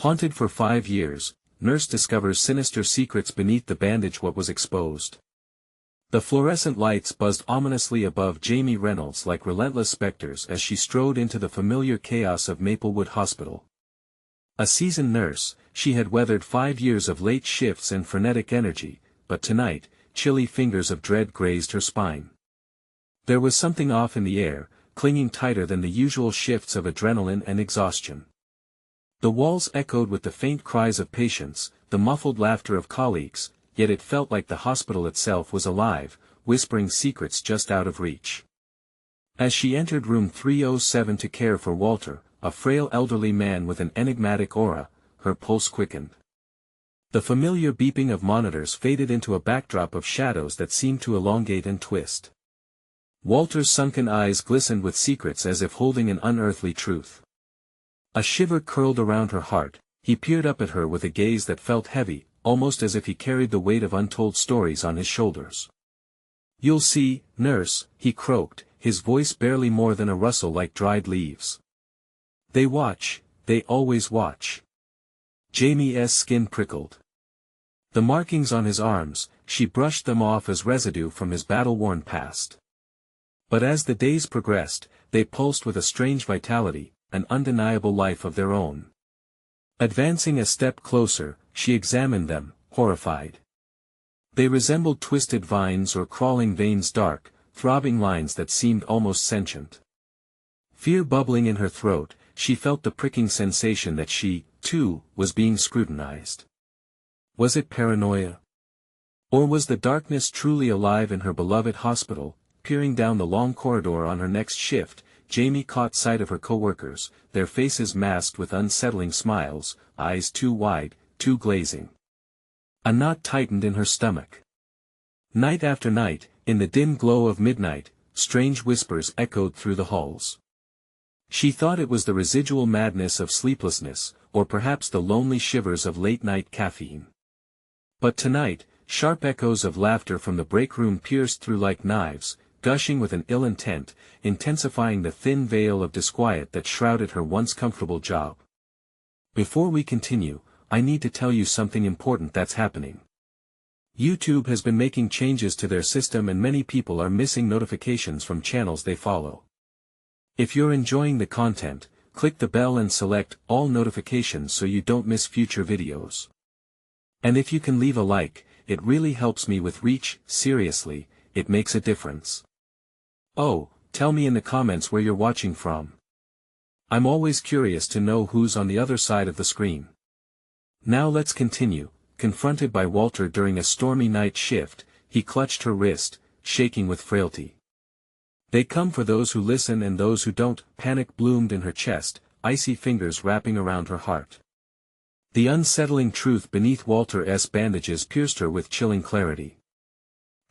Haunted for 5 years, nurse discovers sinister secrets beneath the bandage. What was exposed? The fluorescent lights buzzed ominously above Jamie Reynolds like relentless specters as she strode into the familiar chaos of Maplewood Hospital. A seasoned nurse, she had weathered 5 years of late shifts and frenetic energy, but tonight, chilly fingers of dread grazed her spine. There was something off in the air, clinging tighter than the usual shifts of adrenaline and exhaustion. The walls echoed with the faint cries of patients, the muffled laughter of colleagues, yet it felt like the hospital itself was alive, whispering secrets just out of reach. As she entered room 307 to care for Walter, a frail elderly man with an enigmatic aura, her pulse quickened. The familiar beeping of monitors faded into a backdrop of shadows that seemed to elongate and twist. Walter's sunken eyes glistened with secrets as if holding an unearthly truth. A shiver curled around her heart. He peered up at her with a gaze that felt heavy, almost as if he carried the weight of untold stories on his shoulders. "You'll see, nurse," he croaked, his voice barely more than a rustle like dried leaves. "They watch, they always watch." Jamie's skin prickled. The markings on his arms, she brushed them off as residue from his battle-worn past. But as the days progressed, they pulsed with a strange vitality, an undeniable life of their own. Advancing a step closer, she examined them, horrified. They resembled twisted vines or crawling veins, dark, throbbing lines that seemed almost sentient. Fear bubbling in her throat, she felt the pricking sensation that she, too, was being scrutinized. Was it paranoia? Or was the darkness truly alive in her beloved hospital? Peering down the long corridor on her next shift, Jamie caught sight of her co-workers, their faces masked with unsettling smiles, eyes too wide, too glazing. A knot tightened in her stomach. Night after night, in the dim glow of midnight, strange whispers echoed through the halls. She thought it was the residual madness of sleeplessness, or perhaps the lonely shivers of late-night caffeine. But tonight, sharp echoes of laughter from the break room pierced through like knives, gushing with an ill intent, intensifying the thin veil of disquiet that shrouded her once comfortable job. Before we continue, I need to tell you something important that's happening. YouTube has been making changes to their system and many people are missing notifications from channels they follow. If you're enjoying the content, click the bell and select all notifications so you don't miss future videos. And if you can leave a like, it really helps me with reach. Seriously, it makes a difference. Oh, tell me in the comments where you're watching from. I'm always curious to know who's on the other side of the screen. Now let's continue. Confronted by Walter during a stormy night shift, he clutched her wrist, shaking with frailty. "They come for those who listen and those who don't." Panic bloomed in her chest, icy fingers wrapping around her heart. The unsettling truth beneath Walter's bandages pierced her with chilling clarity.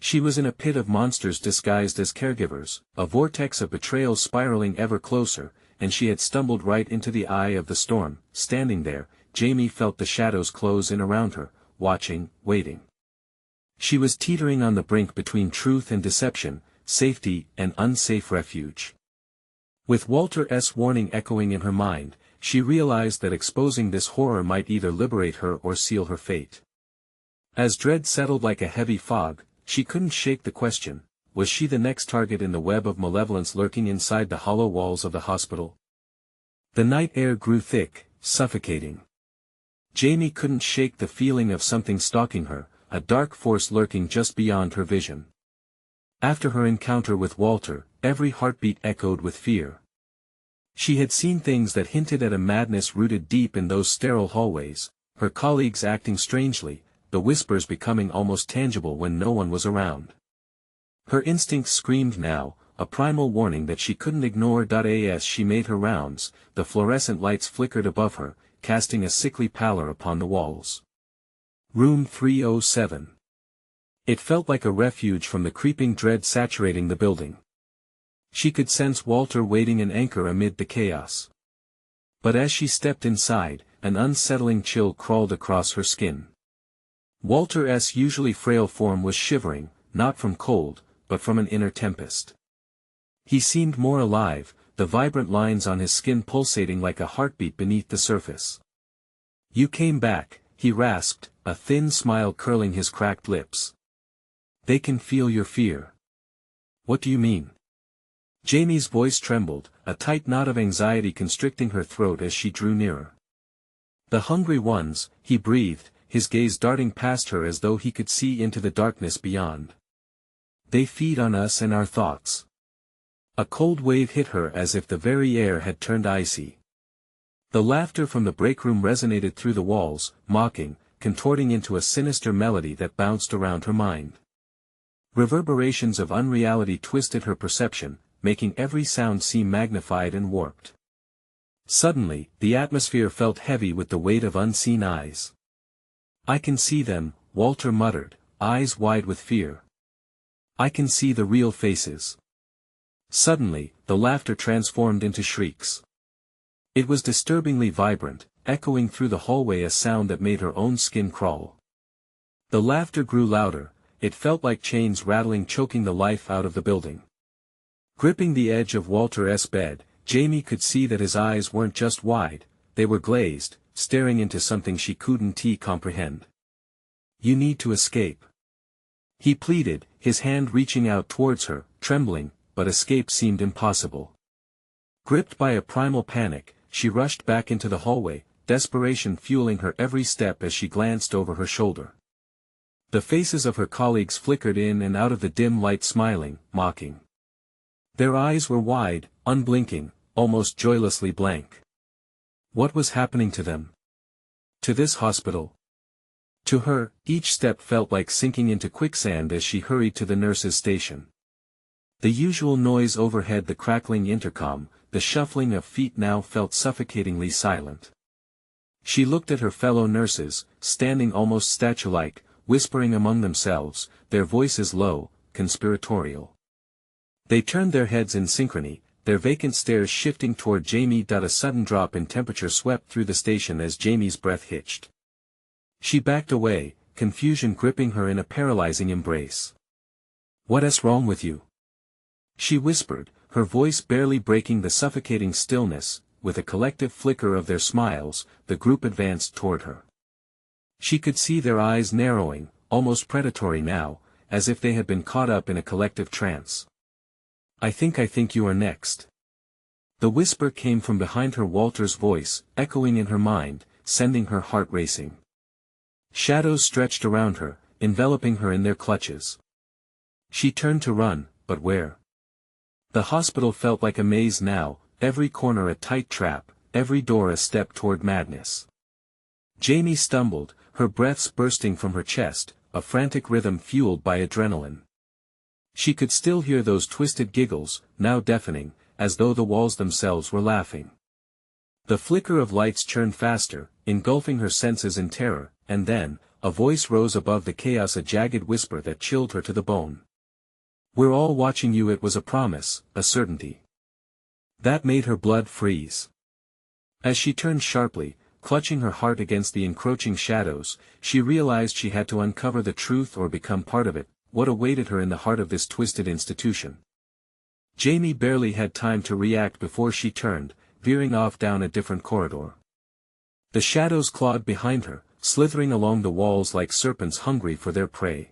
She was in a pit of monsters disguised as caregivers, a vortex of betrayal spiraling ever closer, and she had stumbled right into the eye of the storm. Standing there, Jamie felt the shadows close in around her, watching, waiting. She was teetering on the brink between truth and deception, safety and unsafe refuge. With Walter's warning echoing in her mind, she realized that exposing this horror might either liberate her or seal her fate. As dread settled like a heavy fog, she couldn't shake the question, was she the next target in the web of malevolence lurking inside the hollow walls of the hospital? The night air grew thick, suffocating. Jamie couldn't shake the feeling of something stalking her, a dark force lurking just beyond her vision. After her encounter with Walter, every heartbeat echoed with fear. She had seen things that hinted at a madness rooted deep in those sterile hallways, her colleagues acting strangely, the whispers becoming almost tangible when no one was around. Her instincts screamed now, a primal warning that she couldn't ignore. As she made her rounds, the fluorescent lights flickered above her, casting a sickly pallor upon the walls. Room 307. It felt like a refuge from the creeping dread saturating the building. She could sense Walter waiting an anchor amid the chaos. But as she stepped inside, an unsettling chill crawled across her skin. Walter's usually frail form was shivering, not from cold, but from an inner tempest. He seemed more alive, the vibrant lines on his skin pulsating like a heartbeat beneath the surface. You came back, he rasped, a thin smile curling his cracked lips. They can feel your fear. What do you mean? Jamie's voice trembled, a tight knot of anxiety constricting her throat as she drew nearer. The hungry ones, he breathed, his gaze darting past her as though he could see into the darkness beyond. They feed on us and our thoughts. A cold wave hit her as if the very air had turned icy. The laughter from the break room resonated through the walls, mocking, contorting into a sinister melody that bounced around her mind. Reverberations of unreality twisted her perception, making every sound seem magnified and warped. Suddenly, the atmosphere felt heavy with the weight of unseen eyes. I can see them, Walter muttered, eyes wide with fear. I can see the real faces. Suddenly, the laughter transformed into shrieks. It was disturbingly vibrant, echoing through the hallway a sound that made her own skin crawl. The laughter grew louder, it felt like chains rattling, choking the life out of the building. Gripping the edge of Walter's bed, Jamie could see that his eyes weren't just wide, they were glazed, staring into something she couldn't comprehend. You need to escape. He pleaded, his hand reaching out towards her, trembling, but escape seemed impossible. Gripped by a primal panic, she rushed back into the hallway, desperation fueling her every step as she glanced over her shoulder. The faces of her colleagues flickered in and out of the dim light, smiling, mocking. Their eyes were wide, unblinking, almost joylessly blank. What was happening to them? To this hospital? To her, each step felt like sinking into quicksand as she hurried to the nurse's station. The usual noise overhead, the crackling intercom, the shuffling of feet now felt suffocatingly silent. She looked at her fellow nurses, standing almost statue-like, whispering among themselves, their voices low, conspiratorial. They turned their heads in synchrony, their vacant stares shifting toward Jamie. A sudden drop in temperature swept through the station as Jamie's breath hitched. She backed away, confusion gripping her in a paralyzing embrace. What's wrong with you? She whispered, her voice barely breaking the suffocating stillness. With a collective flicker of their smiles, the group advanced toward her. She could see their eyes narrowing, almost predatory now, as if they had been caught up in a collective trance. I think you are next. The whisper came from behind her, Walter's voice, echoing in her mind, sending her heart racing. Shadows stretched around her, enveloping her in their clutches. She turned to run, but where? The hospital felt like a maze now, every corner a tight trap, every door a step toward madness. Jamie stumbled, her breaths bursting from her chest, a frantic rhythm fueled by adrenaline. She could still hear those twisted giggles, now deafening, as though the walls themselves were laughing. The flicker of lights churned faster, engulfing her senses in terror, and then, a voice rose above the chaos, a jagged whisper that chilled her to the bone. We're all watching you. It was a promise, a certainty. That made her blood freeze. As she turned sharply, clutching her heart against the encroaching shadows, she realized she had to uncover the truth or become part of it. What awaited her in the heart of this twisted institution? Jamie barely had time to react before she turned, veering off down a different corridor. The shadows clawed behind her, slithering along the walls like serpents hungry for their prey.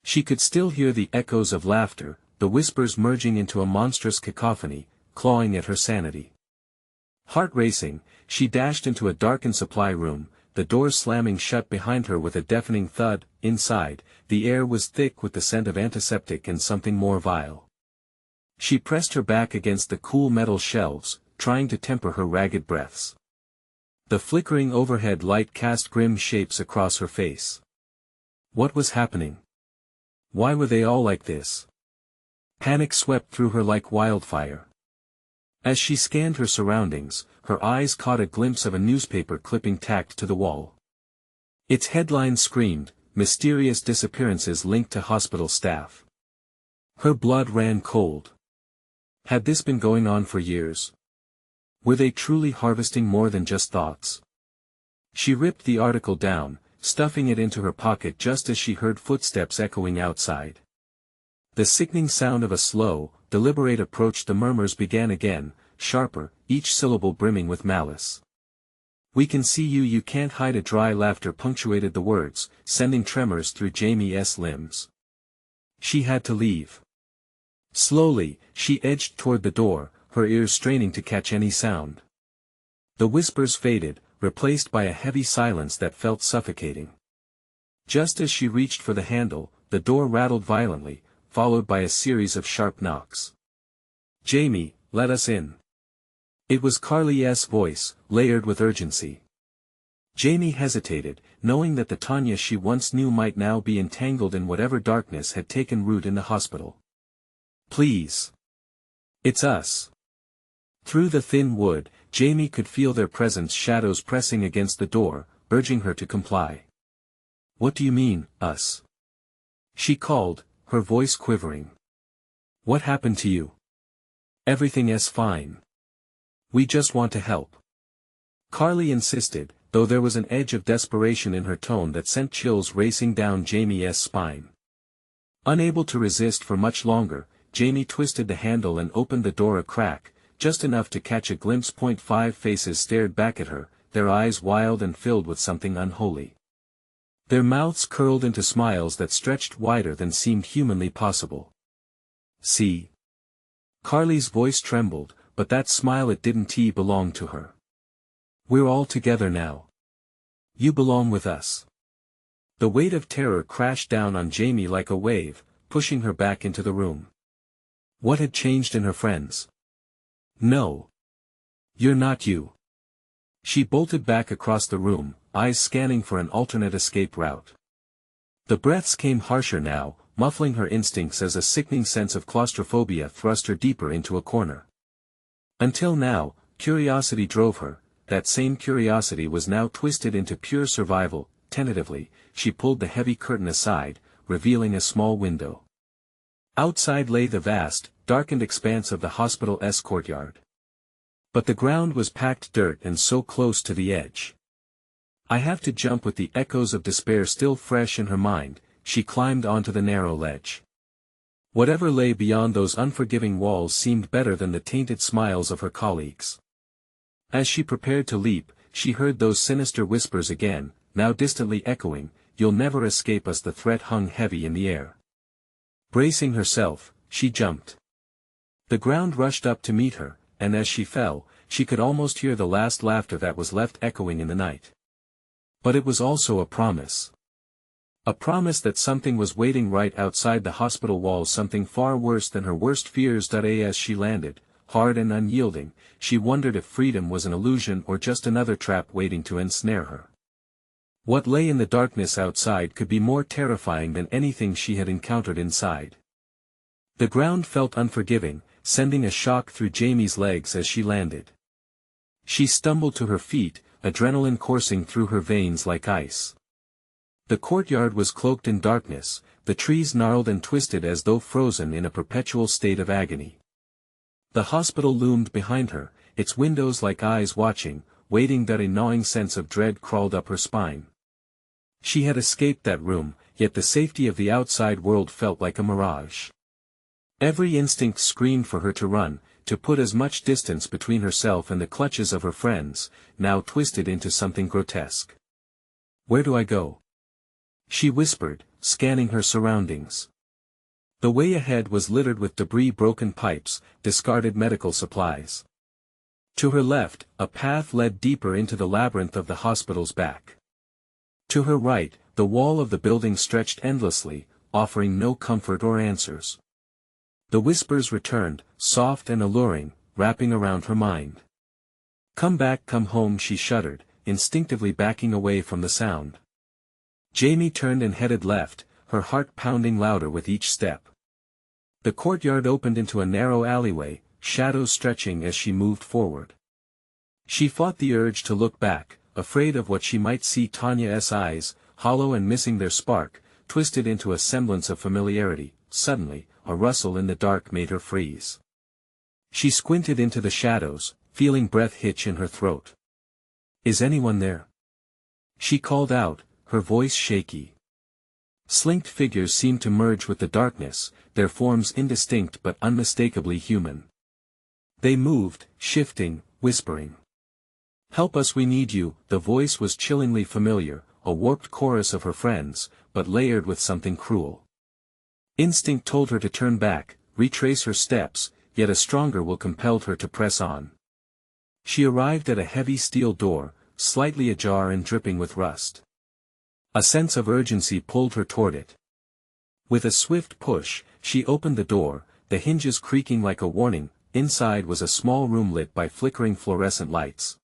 She could still hear the echoes of laughter, the whispers merging into a monstrous cacophony, clawing at her sanity. Heart racing, she dashed into a darkened supply room, the doors slamming shut behind her with a deafening thud. Inside, the air was thick with the scent of antiseptic and something more vile. She pressed her back against the cool metal shelves, trying to temper her ragged breaths. The flickering overhead light cast grim shapes across her face. What was happening? Why were they all like this? Panic swept through her like wildfire. As she scanned her surroundings, her eyes caught a glimpse of a newspaper clipping tacked to the wall. Its headline screamed, "Mysterious disappearances linked to hospital staff." Her blood ran cold. Had this been going on for years? Were they truly harvesting more than just thoughts? She ripped the article down, stuffing it into her pocket just as she heard footsteps echoing outside. The sickening sound of a slow, deliberate approach. The murmurs began again, sharper, each syllable brimming with malice. We can see you, you can't hide. A dry laughter punctuated the words, sending tremors through Jamie's limbs. She had to leave. Slowly, she edged toward the door, her ears straining to catch any sound. The whispers faded, replaced by a heavy silence that felt suffocating. Just as she reached for the handle, the door rattled violently, followed by a series of sharp knocks. "Jamie, let us in." It was Carly's voice, layered with urgency. Jamie hesitated, knowing that the Tanya she once knew might now be entangled in whatever darkness had taken root in the hospital. "Please. It's us." Through the thin wood, Jamie could feel their presence, shadows pressing against the door, urging her to comply. "What do you mean, us?" she called, her voice quivering. "What happened to you?" "Everything is fine. We just want to help." Carly insisted, though there was an edge of desperation in her tone that sent chills racing down Jamie's spine. Unable to resist for much longer, Jamie twisted the handle and opened the door a crack, just enough to catch a glimpse. 5 faces stared back at her, their eyes wild and filled with something unholy. Their mouths curled into smiles that stretched wider than seemed humanly possible. "See?" Carly's voice trembled, but that smile, it didn't belong to her. "We're all together now. You belong with us." The weight of terror crashed down on Jamie like a wave, pushing her back into the room. What had changed in her friends? "No. You're not you." She bolted back across the room, eyes scanning for an alternate escape route. The breaths came harsher now, muffling her instincts as a sickening sense of claustrophobia thrust her deeper into a corner. Until now, curiosity drove her. That same curiosity was now twisted into pure survival. Tentatively, she pulled the heavy curtain aside, revealing a small window. Outside lay the vast, darkened expanse of the hospital's courtyard. But the ground was packed dirt and so close to the edge. "I have to jump." With the echoes of despair still fresh in her mind, she climbed onto the narrow ledge. Whatever lay beyond those unforgiving walls seemed better than the tainted smiles of her colleagues. As she prepared to leap, she heard those sinister whispers again, now distantly echoing, "You'll never escape us." The threat hung heavy in the air. Bracing herself, she jumped. The ground rushed up to meet her, and as she fell, she could almost hear the last laughter that was left echoing in the night. But it was also a promise. A promise that something was waiting right outside the hospital walls, something far worse than her worst fears. As she landed, hard and unyielding, she wondered if freedom was an illusion or just another trap waiting to ensnare her. What lay in the darkness outside could be more terrifying than anything she had encountered inside. The ground felt unforgiving, sending a shock through Jamie's legs as she landed. She stumbled to her feet, adrenaline coursing through her veins like ice. The courtyard was cloaked in darkness, the trees gnarled and twisted as though frozen in a perpetual state of agony. The hospital loomed behind her, its windows like eyes watching, waiting. That a gnawing sense of dread crawled up her spine. She had escaped that room, yet the safety of the outside world felt like a mirage. Every instinct screamed for her to run, to put as much distance between herself and the clutches of her friends, now twisted into something grotesque. "Where do I go?" she whispered, scanning her surroundings. The way ahead was littered with debris, broken pipes, discarded medical supplies. To her left, a path led deeper into the labyrinth of the hospital's back. To her right, the wall of the building stretched endlessly, offering no comfort or answers. The whispers returned, soft and alluring, wrapping around her mind. "Come back, come home," she shuddered, instinctively backing away from the sound. Jamie turned and headed left, her heart pounding louder with each step. The courtyard opened into a narrow alleyway, shadows stretching as she moved forward. She fought the urge to look back, afraid of what she might see. Tanya's eyes, hollow and missing their spark, twisted into a semblance of familiarity. Suddenly, a rustle in the dark made her freeze. She squinted into the shadows, feeling breath hitch in her throat. "Is anyone there?" she called out, her voice shaky. Slinked figures seemed to merge with the darkness, their forms indistinct but unmistakably human. They moved, shifting, whispering. "Help us, we need you." The voice was chillingly familiar, a warped chorus of her friends, but layered with something cruel. Instinct told her to turn back, retrace her steps, yet a stronger will compelled her to press on. She arrived at a heavy steel door, slightly ajar and dripping with rust. A sense of urgency pulled her toward it. With a swift push, she opened the door, the hinges creaking like a warning. Inside was a small room lit by flickering fluorescent lights.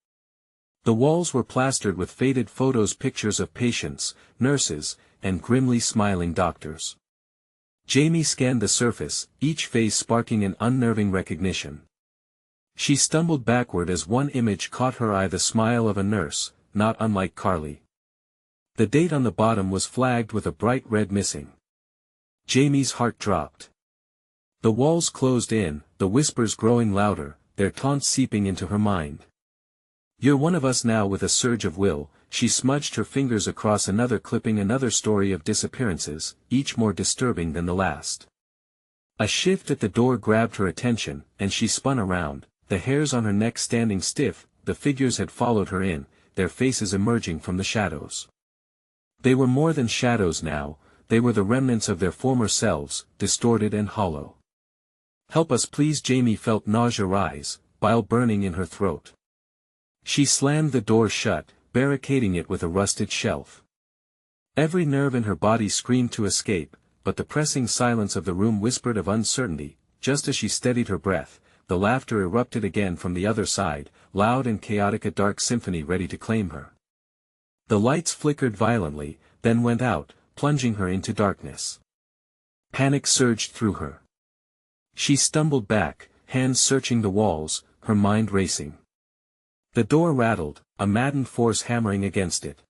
The walls were plastered with faded photos, pictures of patients, nurses, and grimly smiling doctors. Jamie scanned the surface, each face sparking an unnerving recognition. She stumbled backward as one image caught her eye, the smile of a nurse, not unlike Carly. The date on the bottom was flagged with a bright red missing. Jamie's heart dropped. The walls closed in, the whispers growing louder, their taunts seeping into her mind. "You're one of us now." With a surge of will, she smudged her fingers across another clipping, another story of disappearances, each more disturbing than the last. A shift at the door grabbed her attention, and she spun around, the hairs on her neck standing stiff. The figures had followed her in, their faces emerging from the shadows. They were more than shadows now, they were the remnants of their former selves, distorted and hollow. "Help us, please." Jamie felt nausea rise, bile burning in her throat. She slammed the door shut, barricading it with a rusted shelf. Every nerve in her body screamed to escape, but the pressing silence of the room whispered of uncertainty. Just as she steadied her breath, the laughter erupted again from the other side, loud and chaotic, a dark symphony ready to claim her. The lights flickered violently, then went out, plunging her into darkness. Panic surged through her. She stumbled back, hands searching the walls, her mind racing. The door rattled, a maddened force hammering against it.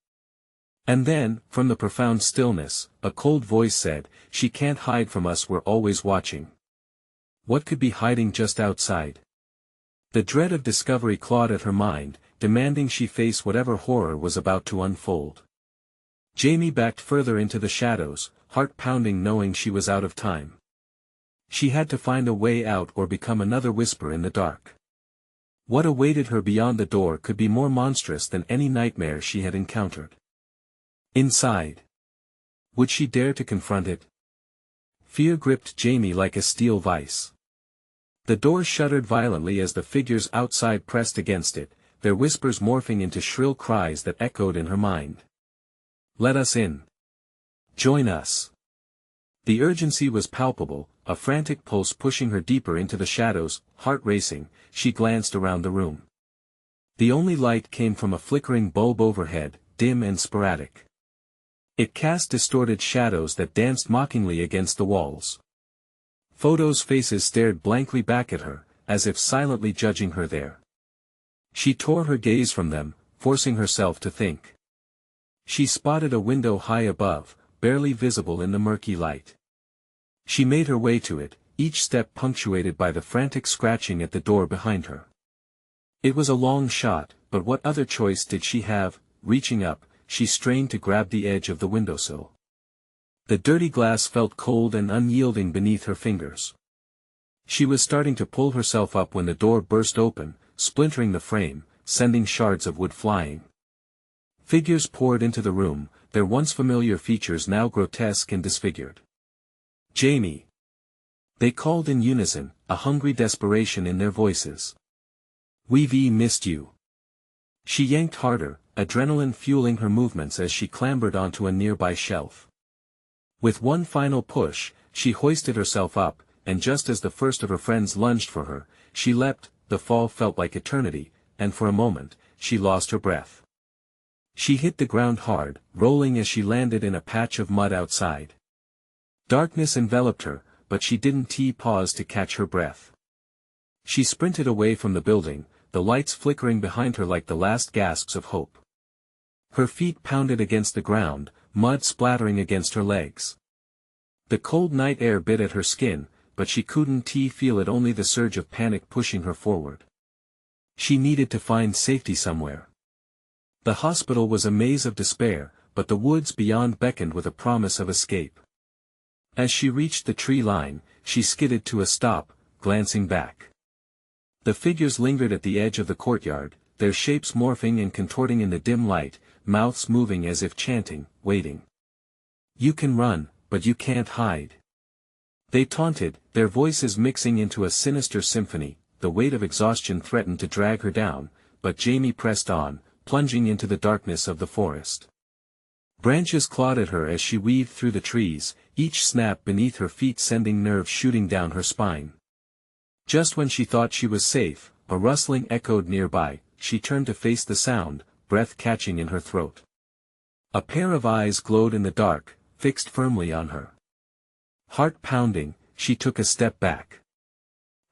And then, from the profound stillness, a cold voice said, "She can't hide from us, we're always watching." What could be hiding just outside? The dread of discovery clawed at her mind, demanding she face whatever horror was about to unfold. Jamie backed further into the shadows, heart pounding, knowing she was out of time. She had to find a way out or become another whisper in the dark. What awaited her beyond the door could be more monstrous than any nightmare she had encountered. Inside. Would she dare to confront it? Fear gripped Jamie like a steel vice. The door shuddered violently as the figures outside pressed against it, their whispers morphing into shrill cries that echoed in her mind. "Let us in. Join us." The urgency was palpable, a frantic pulse pushing her deeper into the shadows, heart racing. She glanced around the room. The only light came from a flickering bulb overhead, dim and sporadic. It cast distorted shadows that danced mockingly against the walls. Photos' faces stared blankly back at her, as if silently judging her there. She tore her gaze from them, forcing herself to think. She spotted a window high above, barely visible in the murky light. She made her way to it, each step punctuated by the frantic scratching at the door behind her. It was a long shot, but what other choice did she have? Reaching up, she strained to grab the edge of the windowsill. The dirty glass felt cold and unyielding beneath her fingers. She was starting to pull herself up when the door burst open, splintering the frame, sending shards of wood flying. Figures poured into the room, their once familiar features now grotesque and disfigured. "Jamie!" They called in unison, a hungry desperation in their voices. "We've missed you." She yanked harder, adrenaline fueling her movements as she clambered onto a nearby shelf. With one final push, she hoisted herself up, and just as the first of her friends lunged for her, she leapt. The fall felt like eternity, and for a moment, she lost her breath. She hit the ground hard, rolling as she landed in a patch of mud outside. Darkness enveloped her, but she didn't pause to catch her breath. She sprinted away from the building, the lights flickering behind her like the last gasps of hope. Her feet pounded against the ground, mud splattering against her legs. The cold night air bit at her skin, but she couldn't feel it, only the surge of panic pushing her forward. She needed to find safety somewhere. The hospital was a maze of despair, but the woods beyond beckoned with a promise of escape. As she reached the tree line, she skidded to a stop, glancing back. The figures lingered at the edge of the courtyard, their shapes morphing and contorting in the dim light, mouths moving as if chanting, waiting. "You can run, but you can't hide." They taunted, their voices mixing into a sinister symphony. The weight of exhaustion threatened to drag her down, but Jamie pressed on, plunging into the darkness of the forest. Branches clawed at her as she weaved through the trees, each snap beneath her feet sending nerves shooting down her spine. Just when she thought she was safe, a rustling echoed nearby. She turned to face the sound, breath catching in her throat. A pair of eyes glowed in the dark, fixed firmly on her. Heart pounding, she took a step back.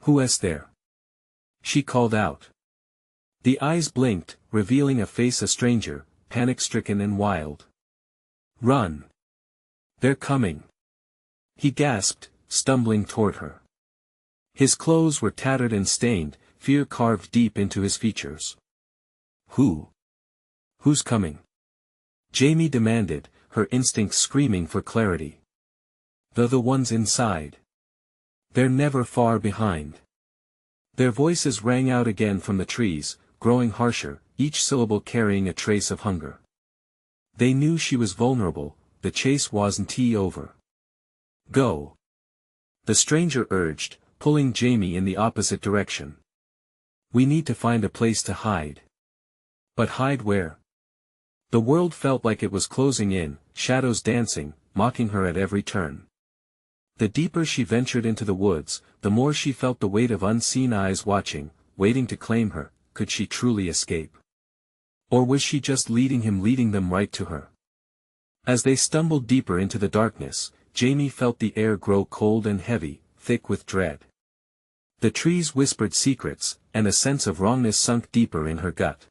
"Who is there?" she called out. The eyes blinked, revealing a face a stranger, panic-stricken and wild. "Run! They're coming!" he gasped, stumbling toward her. His clothes were tattered and stained, fear carved deep into his features. Who's coming?" Jamie demanded, her instincts screaming for clarity. The ones inside. They're never far behind." Their voices rang out again from the trees, growing harsher, each syllable carrying a trace of hunger. They knew she was vulnerable, the chase wasn't over. "Go!" the stranger urged, pulling Jamie in the opposite direction. "We need to find a place to hide." But hide where? The world felt like it was closing in, shadows dancing, mocking her at every turn. The deeper she ventured into the woods, the more she felt the weight of unseen eyes watching, waiting to claim her. Could she truly escape? Or was she just leading them right to her? As they stumbled deeper into the darkness, Jamie felt the air grow cold and heavy, thick with dread. The trees whispered secrets, and a sense of wrongness sunk deeper in her gut.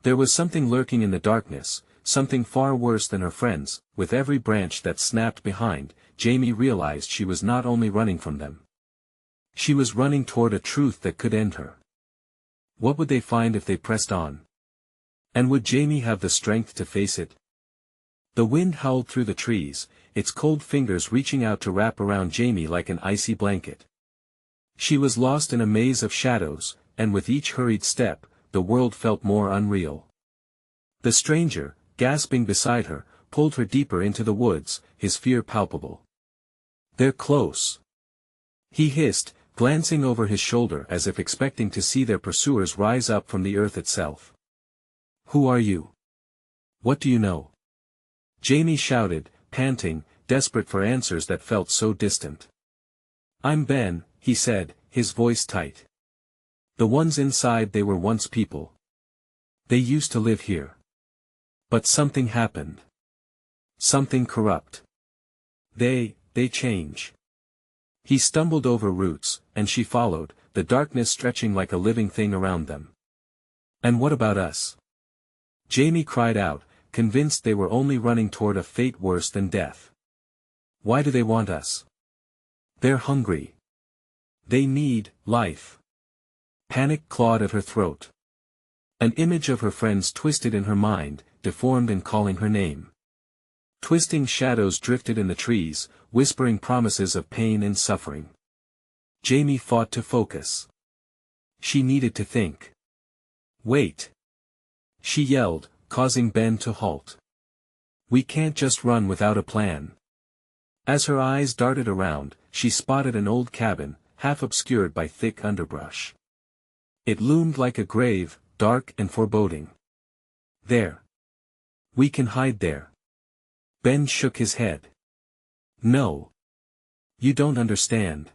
There was something lurking in the darkness, something far worse than her friends. With every branch that snapped behind, Jamie realized she was not only running from them. She was running toward a truth that could end her. What would they find if they pressed on? And would Jamie have the strength to face it? The wind howled through the trees, its cold fingers reaching out to wrap around Jamie like an icy blanket. She was lost in a maze of shadows, and with each hurried step, the world felt more unreal. The stranger, gasping beside her, pulled her deeper into the woods, his fear palpable. "They're close," he hissed, glancing over his shoulder as if expecting to see their pursuers rise up from the earth itself. "Who are you? What do you know?" Jamie shouted, panting, desperate for answers that felt so distant. "I'm Ben," he said, his voice tight. "The ones inside, they were once people. They used to live here. But something happened. Something corrupt. They change." He stumbled over roots, and she followed, the darkness stretching like a living thing around them. "And what about us?" Jamie cried out, convinced they were only running toward a fate worse than death. "Why do they want us?" "They're hungry. They need life." Panic clawed at her throat. An image of her friends twisted in her mind, deformed and calling her name. Twisting shadows drifted in the trees, whispering promises of pain and suffering. Jamie fought to focus. She needed to think. "Wait!" she yelled, causing Ben to halt. "We can't just run without a plan." As her eyes darted around, she spotted an old cabin, half obscured by thick underbrush. It loomed like a grave, dark and foreboding. "There. We can hide there." Ben shook his head. "No. You don't understand.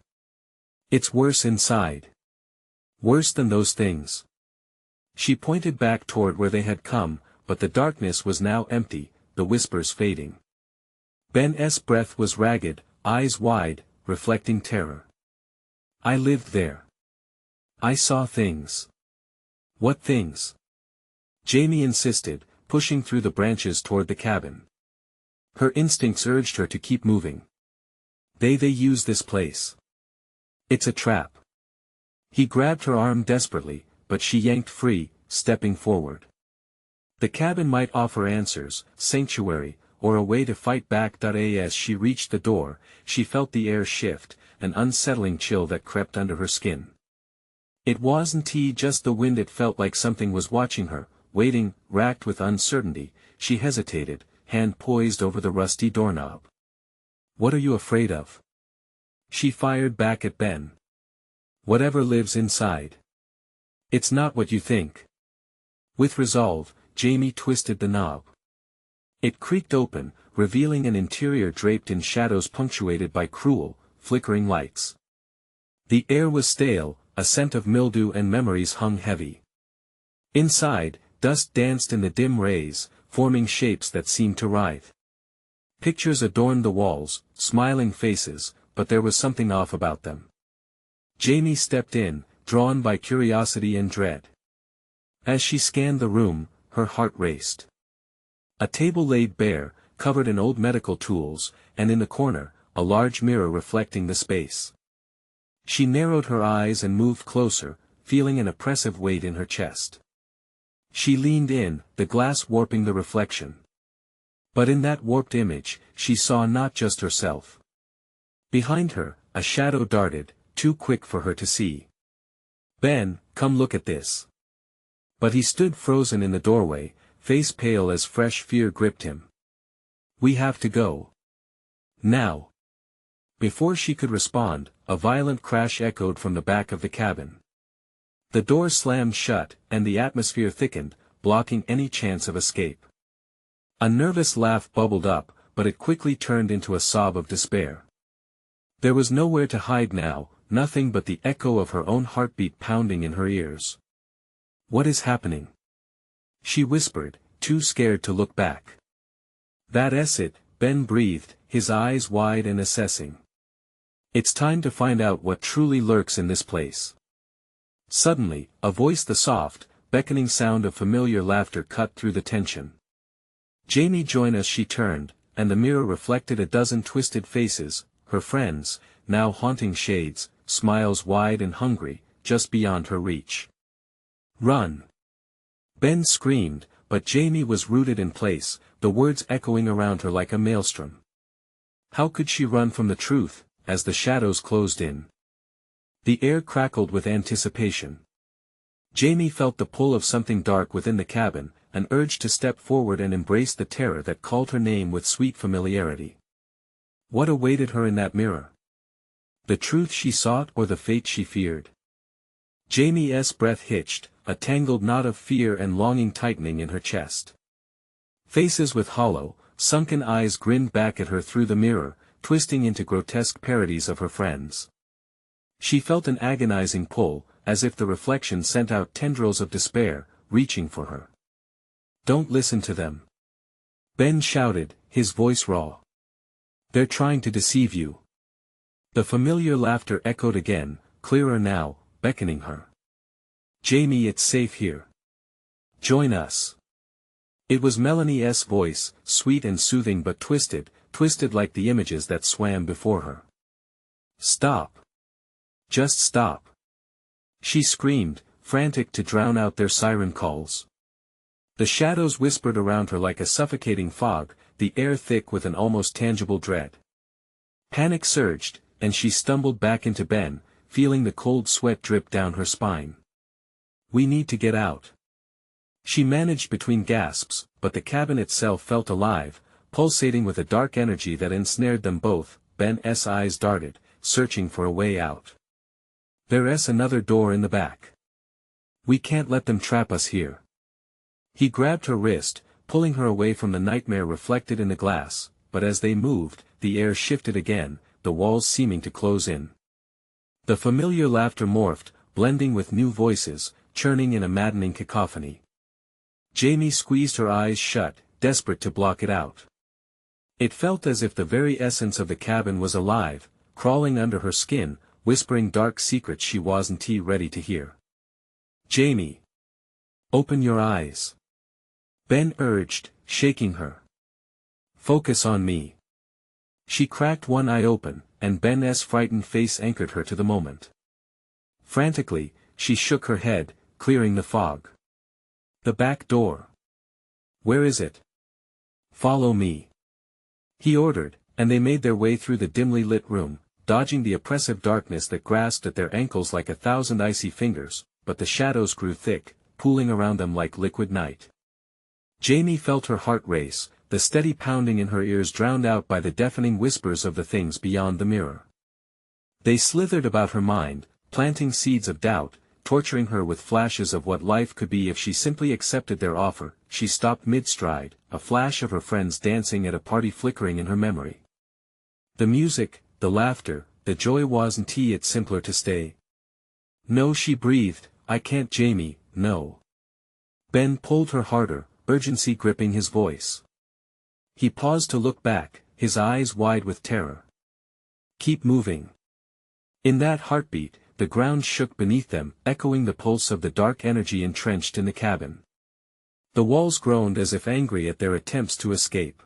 It's worse inside. Worse than those things." She pointed back toward where they had come, but the darkness was now empty, the whispers fading. Ben's breath was ragged, eyes wide, reflecting terror. "I lived there. I saw things." "What things?" Jamie insisted, pushing through the branches toward the cabin. Her instincts urged her to keep moving. They use this place. It's a trap." He grabbed her arm desperately, but she yanked free, stepping forward. The cabin might offer answers, sanctuary, or a way to fight back. As she reached the door, she felt the air shift, an unsettling chill that crept under her skin. It wasn't just the wind, it felt like something was watching her, waiting. Racked with uncertainty, she hesitated, hand poised over the rusty doorknob. "What are you afraid of?" she fired back at Ben. "Whatever lives inside. It's not what you think." With resolve, Jamie twisted the knob. It creaked open, revealing an interior draped in shadows punctuated by cruel, flickering lights. The air was stale, a scent of mildew and memories hung heavy. Inside, dust danced in the dim rays, forming shapes that seemed to writhe. Pictures adorned the walls, smiling faces, but there was something off about them. Jamie stepped in, drawn by curiosity and dread. As she scanned the room, her heart raced. A table laid bare, covered in old medical tools, and in the corner, a large mirror reflecting the space. She narrowed her eyes and moved closer, feeling an oppressive weight in her chest. She leaned in, the glass warping the reflection. But in that warped image, she saw not just herself. Behind her, a shadow darted, too quick for her to see. "Ben, come look at this." But he stood frozen in the doorway, face pale as fresh fear gripped him. "We have to go. Now." Before she could respond, a violent crash echoed from the back of the cabin. The door slammed shut, and the atmosphere thickened, blocking any chance of escape. A nervous laugh bubbled up, but it quickly turned into a sob of despair. There was nowhere to hide now, nothing but the echo of her own heartbeat pounding in her ears. "What is happening?" she whispered, too scared to look back. "That's it," Ben breathed, his eyes wide and assessing. "It's time to find out what truly lurks in this place." Suddenly, a voice, the soft, beckoning sound of familiar laughter, cut through the tension. "Jamie, join us," she turned, and the mirror reflected a dozen twisted faces, her friends, now haunting shades, smiles wide and hungry, just beyond her reach. "Run!" Ben screamed, but Jamie was rooted in place, the words echoing around her like a maelstrom. How could she run from the truth, as the shadows closed in? The air crackled with anticipation. Jamie felt the pull of something dark within the cabin, an urge to step forward and embrace the terror that called her name with sweet familiarity. What awaited her in that mirror? The truth she sought, or the fate she feared? Jamie's breath hitched, a tangled knot of fear and longing tightening in her chest. Faces with hollow, sunken eyes grinned back at her through the mirror, twisting into grotesque parodies of her friends. She felt an agonizing pull, as if the reflection sent out tendrils of despair, reaching for her. "Don't listen to them," Ben shouted, his voice raw. "They're trying to deceive you." The familiar laughter echoed again, clearer now, beckoning her. "Jamie, it's safe here. Join us." It was Melanie's voice, sweet and soothing but twisted like the images that swam before her. "Stop. Just stop," she screamed, frantic to drown out their siren calls. The shadows whispered around her like a suffocating fog, the air thick with an almost tangible dread. Panic surged, and she stumbled back into Ben, feeling the cold sweat drip down her spine. "We need to get out." She managed between gasps, but the cabin itself felt alive, pulsating with a dark energy that ensnared them both. Ben's eyes darted, searching for a way out. "There's another door in the back. We can't let them trap us here." He grabbed her wrist, pulling her away from the nightmare reflected in the glass, but as they moved, the air shifted again, the walls seeming to close in. The familiar laughter morphed, blending with new voices, churning in a maddening cacophony. Jamie squeezed her eyes shut, desperate to block it out. It felt as if the very essence of the cabin was alive, crawling under her skin, whispering dark secrets she wasn't ready to hear. "Jamie! Open your eyes!" Ben urged, shaking her. "Focus on me." She cracked one eye open, and Ben's frightened face anchored her to the moment. Frantically, she shook her head, clearing the fog. "The back door. Where is it?" "Follow me," he ordered, and they made their way through the dimly lit room, dodging the oppressive darkness that grasped at their ankles like 1,000 icy fingers, but the shadows grew thick, pooling around them like liquid night. Jamie felt her heart race, the steady pounding in her ears drowned out by the deafening whispers of the things beyond the mirror. They slithered about her mind, planting seeds of doubt, torturing her with flashes of what life could be if she simply accepted their offer. She stopped mid-stride, a flash of her friends dancing at a party flickering in her memory. The music, the laughter, the joy, wasn't it simpler to stay? No, she breathed, I can't, Jamie, no. Ben pulled her harder, urgency gripping his voice. He paused to look back, his eyes wide with terror. Keep moving. In that heartbeat, the ground shook beneath them, echoing the pulse of the dark energy entrenched in the cabin. The walls groaned as if angry at their attempts to escape.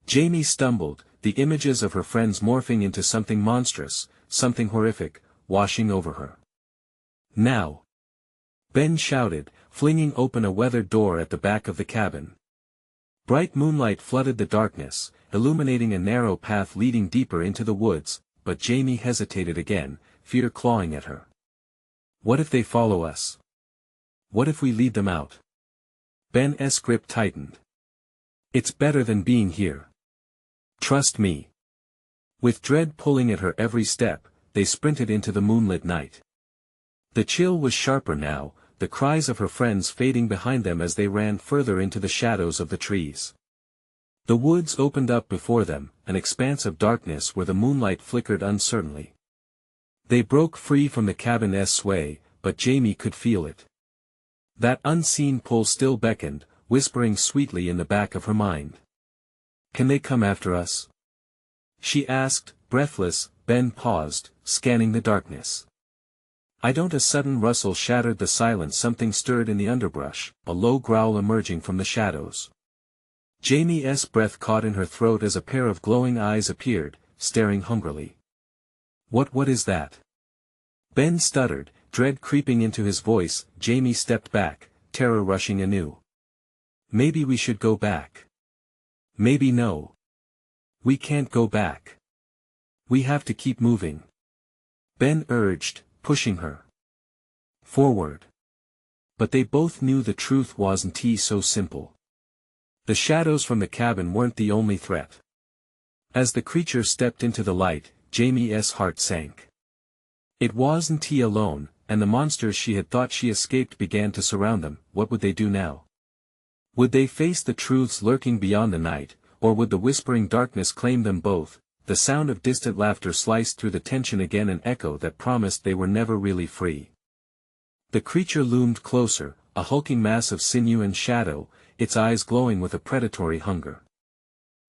Jamie stumbled, the images of her friends morphing into something monstrous, something horrific, washing over her. Now! Ben shouted, flinging open a weathered door at the back of the cabin. Bright moonlight flooded the darkness, illuminating a narrow path leading deeper into the woods, but Jamie hesitated again, fear clawing at her. What if they follow us? What if we lead them out? Ben's grip tightened. It's better than being here. Trust me. With dread pulling at her every step, they sprinted into the moonlit night. The chill was sharper now, the cries of her friends fading behind them as they ran further into the shadows of the trees. The woods opened up before them, an expanse of darkness where the moonlight flickered uncertainly. They broke free from the cabin's sway, but Jamie could feel it. That unseen pull still beckoned, whispering sweetly in the back of her mind. Can they come after us? She asked, breathless. Ben paused, scanning the darkness. I don't. A sudden rustle shattered the silence. Something stirred in the underbrush, a low growl emerging from the shadows. Jamie's breath caught in her throat as a pair of glowing eyes appeared, staring hungrily. What is that? Ben stuttered, dread creeping into his voice. Jamie stepped back, terror rushing anew. Maybe we should go back. Maybe no. We can't go back. We have to keep moving. Ben urged, pushing her forward. But they both knew the truth wasn't so simple. The shadows from the cabin weren't the only threat. As the creature stepped into the light, Jamie's heart sank. It wasn't he alone, and the monsters she had thought she escaped began to surround them. What would they do now? Would they face the truths lurking beyond the night, or would the whispering darkness claim them both? The sound of distant laughter sliced through the tension again, an echo that promised they were never really free. The creature loomed closer, a hulking mass of sinew and shadow, its eyes glowing with a predatory hunger.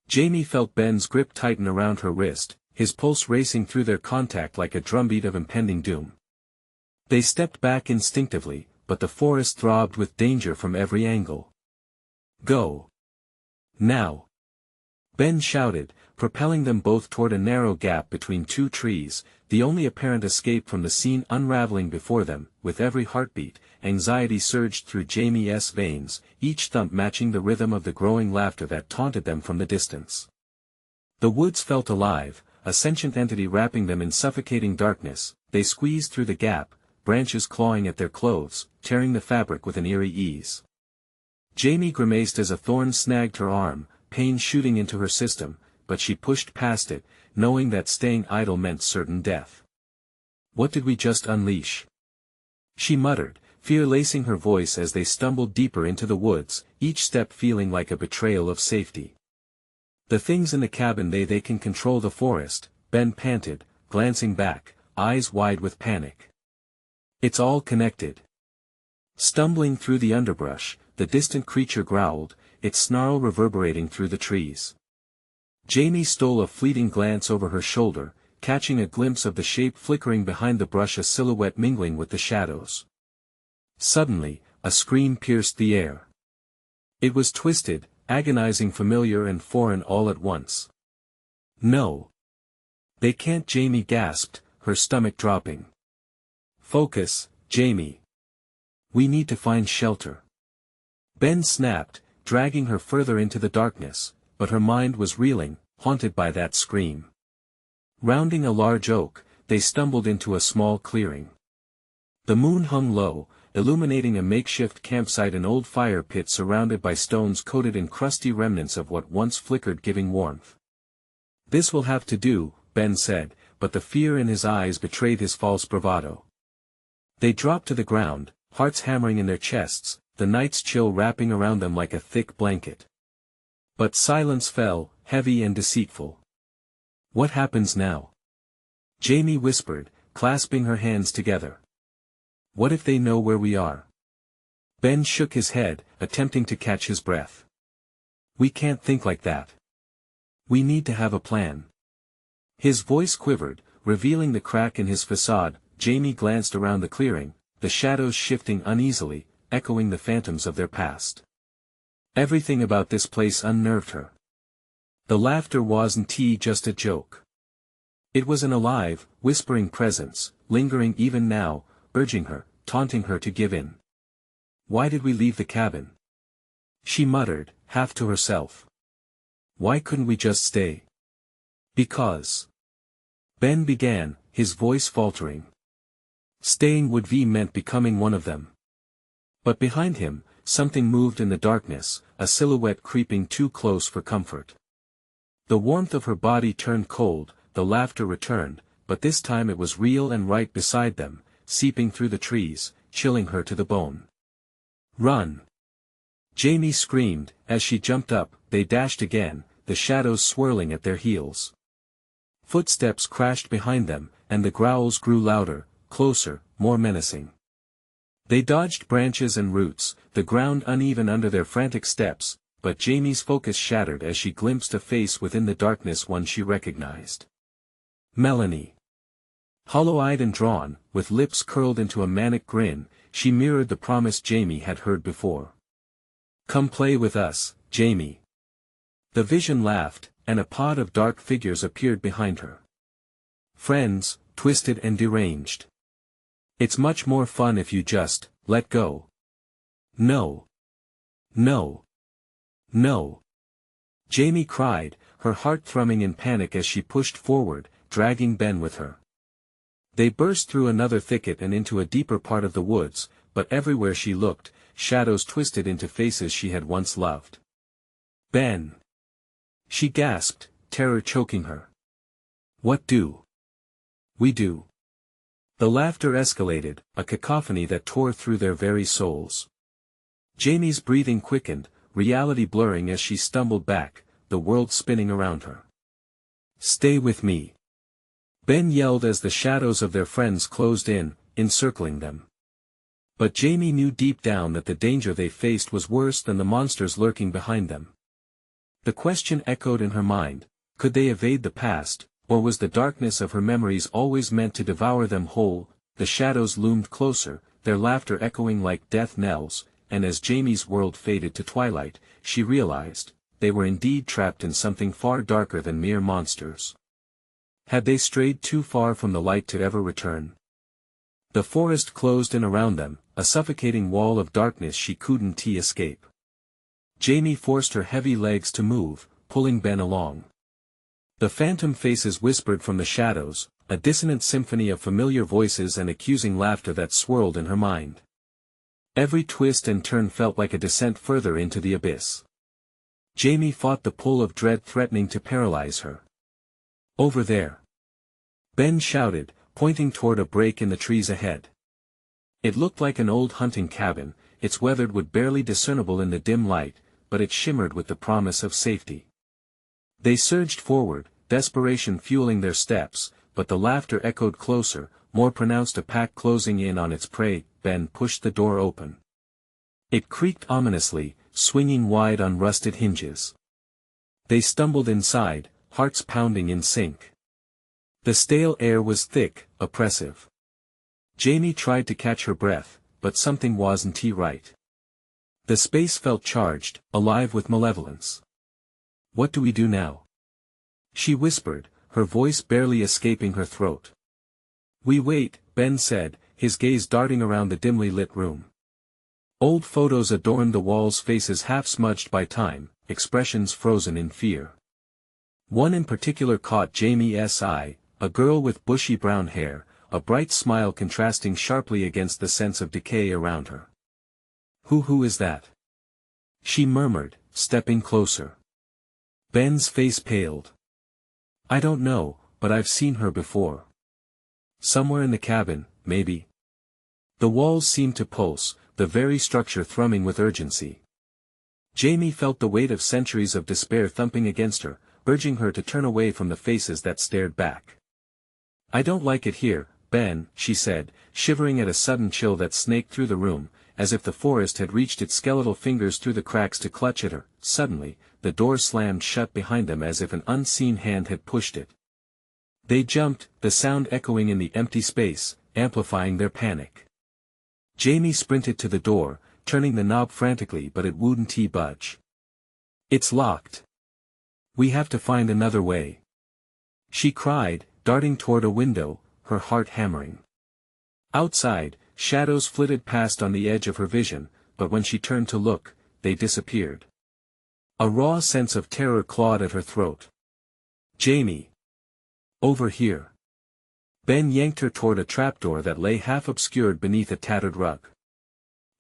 Jamie felt Ben's grip tighten around her wrist, his pulse racing through their contact like a drumbeat of impending doom. They stepped back instinctively, but the forest throbbed with danger from every angle. Go! Now! Ben shouted, propelling them both toward a narrow gap between two trees, the only apparent escape from the scene unraveling before them. With every heartbeat, anxiety surged through Jamie's veins, each thump matching the rhythm of the growing laughter that taunted them from the distance. The woods felt alive, a sentient entity wrapping them in suffocating darkness. They squeezed through the gap, branches clawing at their clothes, tearing the fabric with an eerie ease. Jamie grimaced as a thorn snagged her arm, pain shooting into her system, but she pushed past it, knowing that staying idle meant certain death. What did we just unleash? She muttered, fear lacing her voice as they stumbled deeper into the woods, each step feeling like a betrayal of safety. The things in the cabin, they can control the forest, Ben panted, glancing back, eyes wide with panic. It's all connected. Stumbling through the underbrush, the distant creature growled, its snarl reverberating through the trees. Jamie stole a fleeting glance over her shoulder, catching a glimpse of the shape flickering behind the brush, a silhouette mingling with the shadows. Suddenly, a scream pierced the air. It was twisted, agonizing, familiar and foreign all at once. No! They can't, Jamie gasped, her stomach dropping. Focus, Jamie. We need to find shelter. Ben snapped, dragging her further into the darkness, but her mind was reeling, haunted by that scream. Rounding a large oak, they stumbled into a small clearing. The moon hung low, illuminating a makeshift campsite, an old fire pit surrounded by stones coated in crusty remnants of what once flickered, giving warmth. "This will have to do," Ben said, but the fear in his eyes betrayed his false bravado. They dropped to the ground, hearts hammering in their chests, the night's chill wrapping around them like a thick blanket. But silence fell, heavy and deceitful. "What happens now?" Jamie whispered, clasping her hands together. "What if they know where we are?" Ben shook his head, attempting to catch his breath. "We can't think like that. We need to have a plan." His voice quivered, revealing the crack in his facade. Jamie glanced around the clearing, the shadows shifting uneasily, echoing the phantoms of their past. Everything about this place unnerved her. The laughter wasn't just a joke. It was an alive, whispering presence, lingering even now, urging her, taunting her to give in. "Why did we leave the cabin?" she muttered, half to herself. "Why couldn't we just stay?" "Because." Ben began, his voice faltering. Staying would be meant becoming one of them. But behind him, something moved in the darkness, a silhouette creeping too close for comfort. The warmth of her body turned cold, the laughter returned, but this time it was real and right beside them, seeping through the trees, chilling her to the bone. "Run!" Jamie screamed. As she jumped up, they dashed again, the shadows swirling at their heels. Footsteps crashed behind them, and the growls grew louder, closer, more menacing. They dodged branches and roots, the ground uneven under their frantic steps, but Jamie's focus shattered as she glimpsed a face within the darkness, one she recognized. Melanie. Hollow-eyed and drawn, with lips curled into a manic grin, she mirrored the promise Jamie had heard before. "Come play with us, Jamie." The vision laughed, and a pod of dark figures appeared behind her. Friends, twisted and deranged. "It's much more fun if you just, let go." "No. No. No." Jamie cried, her heart thrumming in panic as she pushed forward, dragging Ben with her. They burst through another thicket and into a deeper part of the woods, but everywhere she looked, shadows twisted into faces she had once loved. "Ben!" she gasped, terror choking her. "What do we do?" The laughter escalated, a cacophony that tore through their very souls. Jamie's breathing quickened, reality blurring as she stumbled back, the world spinning around her. "Stay with me!" Ben yelled as the shadows of their friends closed in, encircling them. But Jamie knew deep down that the danger they faced was worse than the monsters lurking behind them. The question echoed in her mind: could they evade the past, or was the darkness of her memories always meant to devour them whole? The shadows loomed closer, their laughter echoing like death knells, and as Jamie's world faded to twilight, she realized, they were indeed trapped in something far darker than mere monsters. Had they strayed too far from the light to ever return? The forest closed in around them, a suffocating wall of darkness she couldn't escape. Jamie forced her heavy legs to move, pulling Ben along. The phantom faces whispered from the shadows, a dissonant symphony of familiar voices and accusing laughter that swirled in her mind. Every twist and turn felt like a descent further into the abyss. Jamie fought the pull of dread threatening to paralyze her. "Over there!" Ben shouted, pointing toward a break in the trees ahead. It looked like an old hunting cabin, its weathered wood barely discernible in the dim light, but it shimmered with the promise of safety. They surged forward, desperation fueling their steps, but the laughter echoed closer, more pronounced, a pack closing in on its prey. Ben pushed the door open. It creaked ominously, swinging wide on rusted hinges. They stumbled inside, hearts pounding in sync. The stale air was thick, oppressive. Jamie tried to catch her breath, but something wasn't right. The space felt charged, alive with malevolence. "What do we do now?" she whispered, her voice barely escaping her throat. "We wait," Ben said, his gaze darting around the dimly lit room. Old photos adorned the walls, faces half smudged by time, expressions frozen in fear. One in particular caught Jamie's eye, a girl with bushy brown hair, a bright smile contrasting sharply against the sense of decay around her. Who is that?" she murmured, stepping closer. Ben's face paled. "I don't know, but I've seen her before. Somewhere in the cabin, maybe." The walls seemed to pulse, the very structure thrumming with urgency. Jamie felt the weight of centuries of despair thumping against her, urging her to turn away from the faces that stared back. "I don't like it here, Ben," she said, shivering at a sudden chill that snaked through the room, as if the forest had reached its skeletal fingers through the cracks to clutch at her. Suddenly, the door slammed shut behind them as if an unseen hand had pushed it. They jumped, the sound echoing in the empty space, amplifying their panic. Jamie sprinted to the door, turning the knob frantically, but it wouldn't budge. "It's locked. We have to find another way," she cried, darting toward a window, her heart hammering. Outside, shadows flitted past on the edge of her vision, but when she turned to look, they disappeared. A raw sense of terror clawed at her throat. "Jamie! Over here!" Ben yanked her toward a trapdoor that lay half obscured beneath a tattered rug.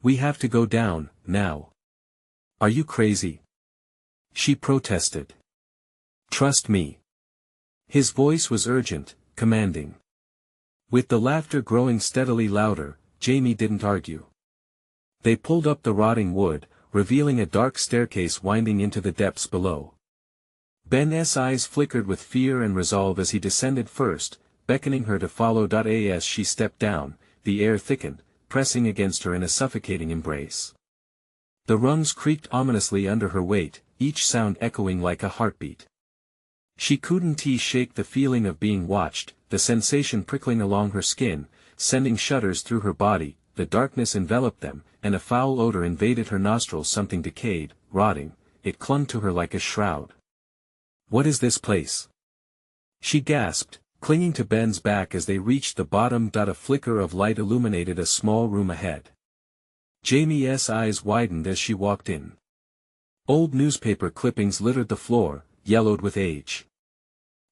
"We have to go down, now." "Are you crazy?" she protested. "Trust me." His voice was urgent, commanding. With the laughter growing steadily louder, Jamie didn't argue. They pulled up the rotting wood, revealing a dark staircase winding into the depths below. Ben's eyes flickered with fear and resolve as he descended first, beckoning her to follow. As she stepped down, the air thickened, pressing against her in a suffocating embrace. The rungs creaked ominously under her weight, each sound echoing like a heartbeat. She couldn't shake the feeling of being watched, the sensation prickling along her skin, sending shudders through her body. The darkness enveloped them, and a foul odor invaded her nostrils. Something decayed, rotting, it clung to her like a shroud. "What is this place?" she gasped, clinging to Ben's back as they reached the bottom. A flicker of light illuminated a small room ahead. Jamie's eyes widened as she walked in. Old newspaper clippings littered the floor, yellowed with age.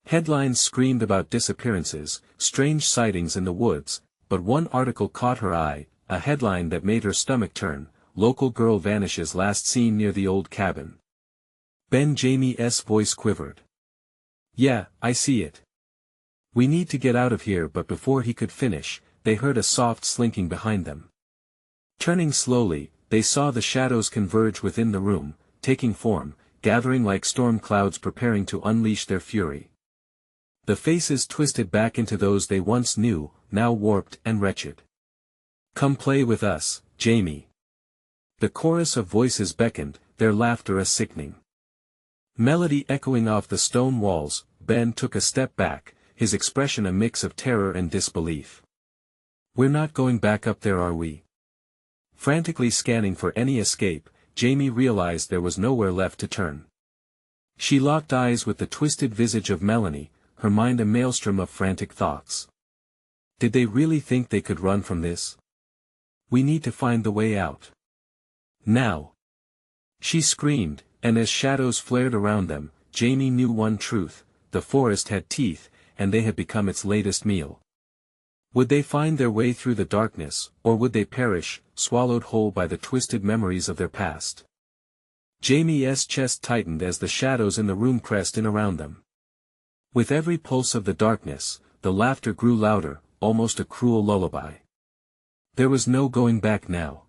Headlines screamed about disappearances, strange sightings in the woods, but one article caught her eye, a headline that made her stomach turn: "Local girl vanishes last seen near the old cabin." Jamie's voice quivered. "Yeah, I see it. We need to get out of here." But before he could finish, they heard a soft slinking behind them. Turning slowly, they saw the shadows converge within the room, taking form, gathering like storm clouds preparing to unleash their fury. The faces twisted back into those they once knew, now warped and wretched. "Come play with us, Jamie." The chorus of voices beckoned, their laughter a sickening melody echoing off the stone walls. Ben took a step back, his expression a mix of terror and disbelief. "We're not going back up there, are we?" Frantically scanning for any escape, Jamie realized there was nowhere left to turn. She locked eyes with the twisted visage of Melanie, her mind a maelstrom of frantic thoughts. Did they really think they could run from this? "We need to find the way out. Now!" she screamed, and as shadows flared around them, Jamie knew one truth: the forest had teeth, and they had become its latest meal. Would they find their way through the darkness, or would they perish, swallowed whole by the twisted memories of their past? Jamie's chest tightened as the shadows in the room pressed in around them. With every pulse of the darkness, the laughter grew louder, almost a cruel lullaby. There was no going back now.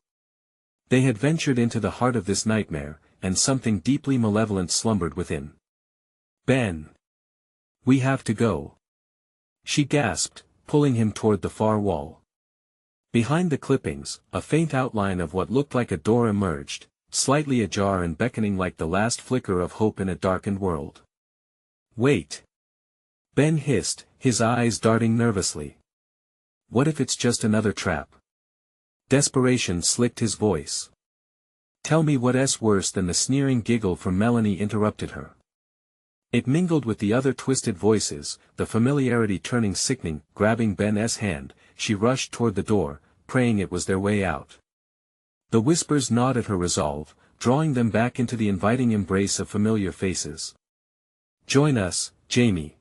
They had ventured into the heart of this nightmare, and something deeply malevolent slumbered within. "Ben! We have to go!" she gasped, pulling him toward the far wall. Behind the clippings, a faint outline of what looked like a door emerged, slightly ajar and beckoning like the last flicker of hope in a darkened world. "Wait!" Ben hissed, his eyes darting nervously. "What if it's just another trap?" Desperation slicked his voice. "Tell me what's worse than the sneering giggle from Melanie," interrupted her. It mingled with the other twisted voices, the familiarity turning sickening. Grabbing Ben's hand, she rushed toward the door, praying it was their way out. The whispers gnawed at her resolve, drawing them back into the inviting embrace of familiar faces. "Join us, Jamie.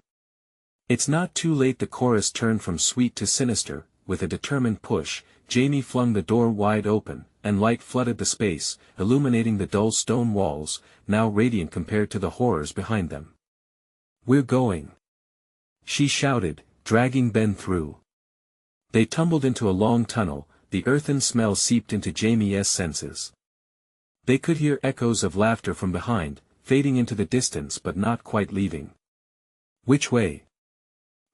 It's not too late. The chorus turned from sweet to sinister. With a determined push, Jamie flung the door wide open, and light flooded the space, illuminating the dull stone walls, now radiant compared to the horrors behind them. "We're going!" she shouted, dragging Ben through. They tumbled into a long tunnel. The earthen smell seeped into Jamie's senses. They could hear echoes of laughter from behind, fading into the distance but not quite leaving. "Which way?"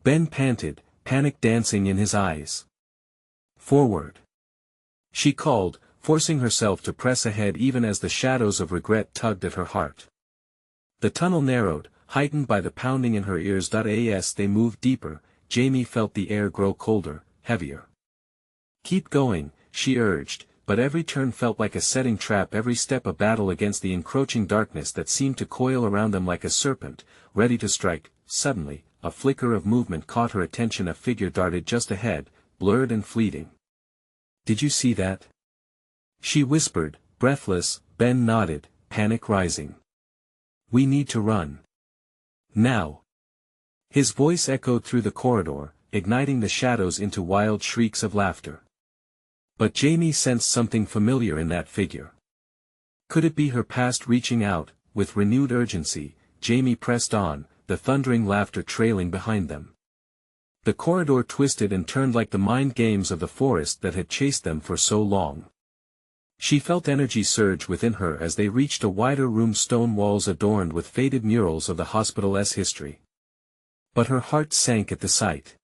Ben panted, panic dancing in his eyes. "Forward," she called, forcing herself to press ahead even as the shadows of regret tugged at her heart. The tunnel narrowed, heightened by the pounding in her ears. As they moved deeper, Jamie felt the air grow colder, heavier. "Keep going," she urged, but every turn felt like a setting trap, every step a battle against the encroaching darkness that seemed to coil around them like a serpent, ready to strike. Suddenly, a flicker of movement caught her attention. A figure darted just ahead, blurred and fleeting. "Did you see that?" she whispered, breathless. Ben nodded, panic rising. "We need to run. Now." His voice echoed through the corridor, igniting the shadows into wild shrieks of laughter. But Jamie sensed something familiar in that figure. Could it be her past reaching out? With renewed urgency, Jamie pressed on, the thundering laughter trailing behind them. The corridor twisted and turned like the mind games of the forest that had chased them for so long. She felt energy surge within her as they reached a wider room, stone walls adorned with faded murals of the hospital's history. But her heart sank at the sight.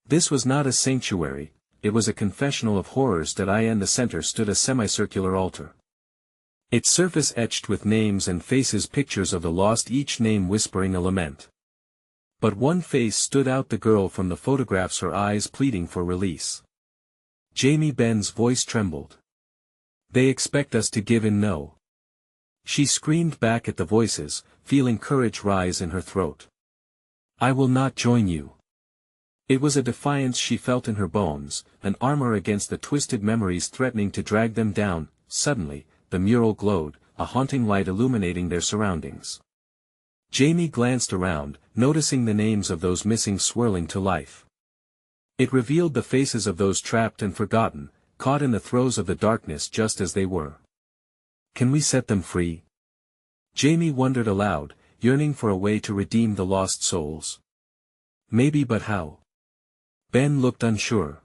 This was not a sanctuary, it was a confessional of horrors. In the center stood a semicircular altar. Its surface etched with names and faces, pictures of the lost, each name whispering a lament. But one face stood out, the girl from the photographs, her eyes pleading for release. "Jamie," Ben's voice trembled. "They expect us to give in." "No." She screamed back at the voices, feeling courage rise in her throat. "I will not join you." It was a defiance she felt in her bones, an armor against the twisted memories threatening to drag them down. Suddenly, the mural glowed, a haunting light illuminating their surroundings. Jamie glanced around, noticing the names of those missing swirling to life. It revealed the faces of those trapped and forgotten, caught in the throes of the darkness just as they were. "Can we set them free?" Jamie wondered aloud, yearning for a way to redeem the lost souls. "Maybe, but how?" Ben looked unsure.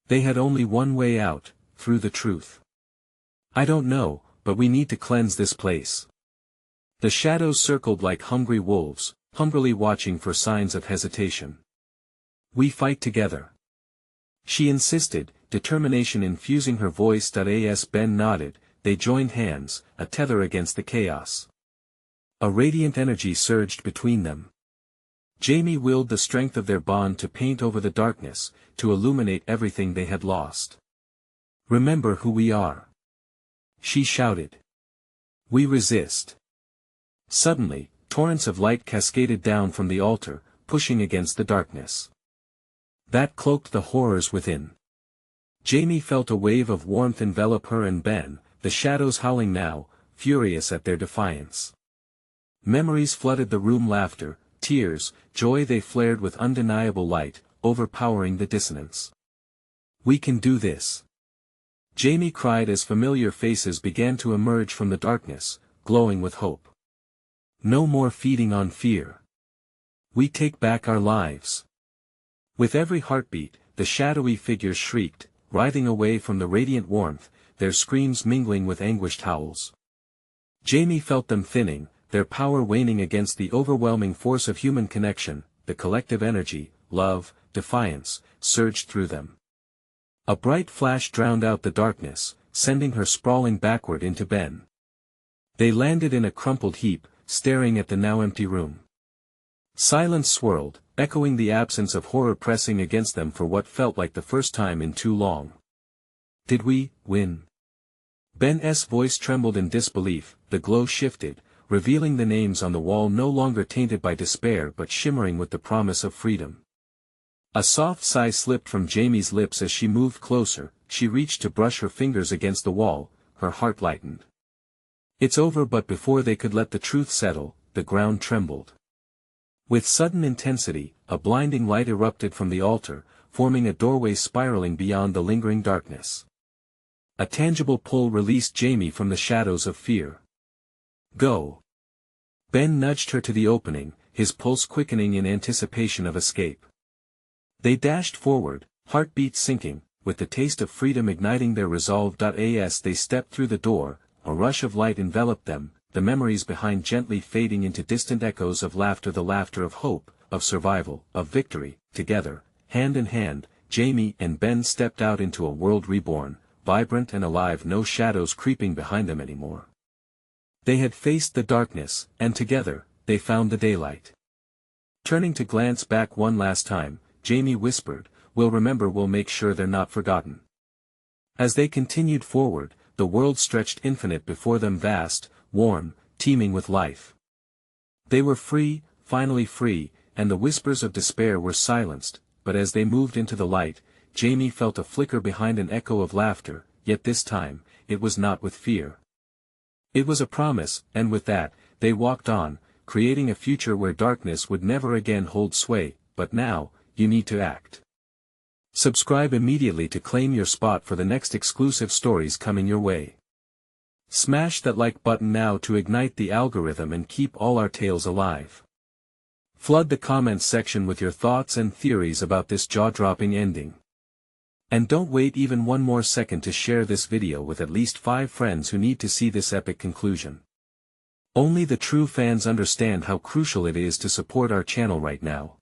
"They had only one way out, through the truth." "I don't know, but we need to cleanse this place." The shadows circled like hungry wolves, hungrily watching for signs of hesitation. "We fight together," she insisted, determination infusing her voice. As Ben nodded, they joined hands, a tether against the chaos. A radiant energy surged between them. Jamie willed the strength of their bond to paint over the darkness, to illuminate everything they had lost. "Remember who we are," she shouted. "We resist." Suddenly, torrents of light cascaded down from the altar, pushing against the darkness. That cloaked the horrors within. Jamie felt a wave of warmth envelop her and Ben, the shadows howling now, furious at their defiance. Memories flooded the room, laughter, tears, joy, they flared with undeniable light, overpowering the dissonance. "We can do this!" Jamie cried as familiar faces began to emerge from the darkness, glowing with hope. "No more feeding on fear. We take back our lives." With every heartbeat, the shadowy figures shrieked, writhing away from the radiant warmth, their screams mingling with anguished howls. Jamie felt them thinning, their power waning against the overwhelming force of human connection. The collective energy, love, defiance, surged through them. A bright flash drowned out the darkness, sending her sprawling backward into Ben. They landed in a crumpled heap, staring at the now empty room. Silence swirled, echoing the absence of horror pressing against them for what felt like the first time in too long. "Did we win?" Ben's voice trembled in disbelief. The glow shifted, revealing the names on the wall no longer tainted by despair but shimmering with the promise of freedom. A soft sigh slipped from Jamie's lips as she moved closer. She reached to brush her fingers against the wall, her heart lightened. "It's over," but before they could let the truth settle, the ground trembled. With sudden intensity, a blinding light erupted from the altar, forming a doorway spiraling beyond the lingering darkness. A tangible pull released Jamie from the shadows of fear. Go. Ben nudged her to the opening, his pulse quickening in anticipation of escape. They dashed forward, heartbeats sinking, with the taste of freedom igniting their resolve. As they stepped through the door, a rush of light enveloped them, the memories behind gently fading into distant echoes of laughter, the laughter of hope, of survival, of victory. Together, hand in hand, Jamie and Ben stepped out into a world reborn, vibrant and alive, no shadows creeping behind them anymore. They had faced the darkness, and together, they found the daylight. Turning to glance back one last time, Jamie whispered, "We'll remember, we'll make sure they're not forgotten." As they continued forward, the world stretched infinite before them, vast, warm, teeming with life. They were free, finally free, and the whispers of despair were silenced, but as they moved into the light, Jamie felt a flicker behind, an echo of laughter, yet this time, it was not with fear. It was a promise, and with that, they walked on, creating a future where darkness would never again hold sway. But now, you need to act. Subscribe immediately to claim your spot for the next exclusive stories coming your way. Smash that like button now to ignite the algorithm and keep all our tales alive. Flood the comments section with your thoughts and theories about this jaw-dropping ending. And don't wait even one more second to share this video with at least 5 friends who need to see this epic conclusion. Only the true fans understand how crucial it is to support our channel right now.